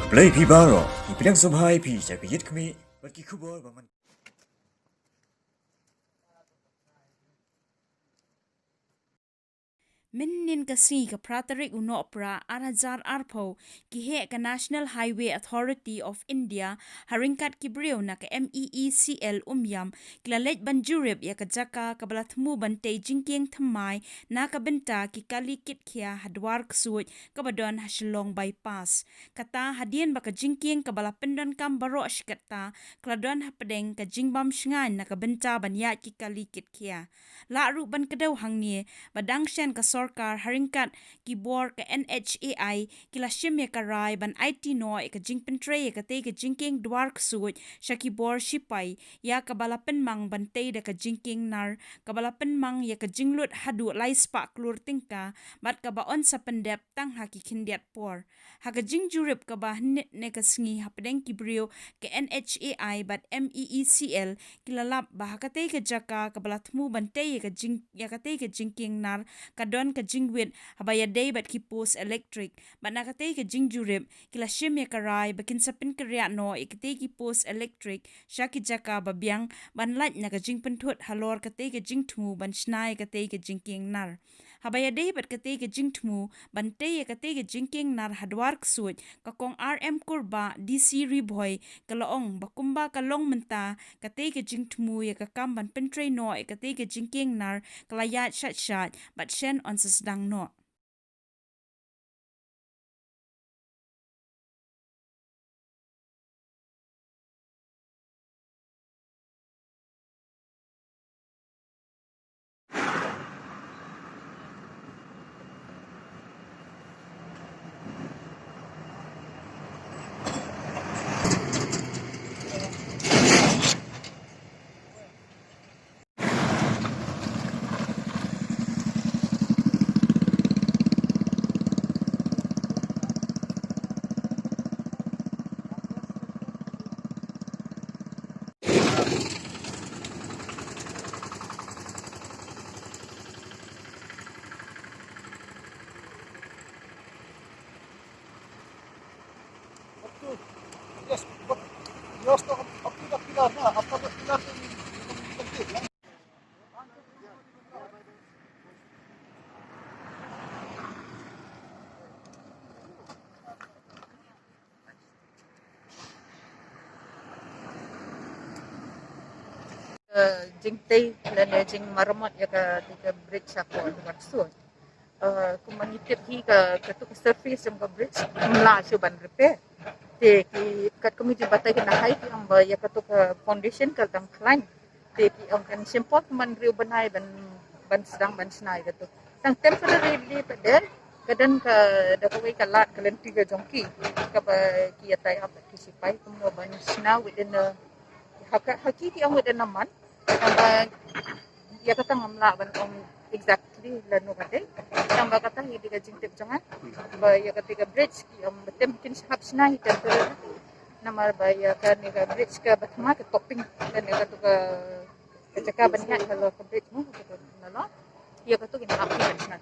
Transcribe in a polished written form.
Play Pibaro, Ipidang Subhai Pija, Yit Kmi, but Kikubo, Baman. Minin kasi ka pratarik unopra arazar arpo kihe ka National Highway Authority of India haringkat kibriw na ka MEECL kilalet banjurib ya kajaka kabalatmu bante Jingkieng thamai na kabenta ki kalikit kia Dwar Ksuid kabadon hasilong bypass kata hadien baka Jingkieng kabalapendon kam baro asyikata kladon hapedeng ka jingbam shngan na kabenta banyat ki kalikit kia la ru ban kadaw hangni badang Shen ka Sorkar haringkat kibor ka NHAI kila shim ya karai ban IT no ka Jingpyntrei ka te ka Jingkieng Dwar Ksuid sya kibor shipai ya kabalapen mang bantay da ka Jingkieng nar kabalapen mang ya ka jinglut hadu laispa klur tingka bat ka baon sa pendep tang haki kindiat por haka jingjurip ka ba hnit ne ka sngi hapdeng kibriyo ka NHAI bat MEECL kilalap ba haka te ka jaka kabalatmu bantay ya ka te ka Jingkieng nar kadon ka jingwit habaya day bat ki post electric bat nakatay ka jingjurip kila shim ya karai bakin sapin karya no ikatay ki post electric sya ki jaka babyang banlat na ka jingpentut halor katay ka jingtmu ban shnai katay ka Jingkieng nar habaya day bat katay ka jingtmu bantay ya katay ka Jingkieng nar Dwar Ksuid kakong RM kurba DC riboy kalaong bakumba kalong menta katay ka jingtmu ya kakam ban pentrei no ikatay ka Jingkieng nar kalayat shat bat Shen on Sdang no. Jingpyntrei dan jing marmot ya ka tiga bridge aku dengan Ksuid. Kumangitip hi ka tu surface yang ka bridge mla ban repair. Te ki kat kami batay ka na height ang ba ya ka tu ka foundation ka tam climb. Te ki ang kan simpot man riu banai ban sedang ban snai ka tu. Tang temporarily pa der kadan ka dakaway ka lat ka lenti ka jongki ka ba ki atay apa ki sipai kumo ban sna within the hakiki ang within a month. Ya kata ngamla ban om exactly lanu kate tamba kata hidi ka jingtip jangan ba ya ketika bridge ki om betem kin sahab snai temporary namar ba ya ka ni ka bridge ka batma ka topping dan ya ka kecaka banyak kalau ka bridge mo ka nalo ya ka tu kin hap ban snai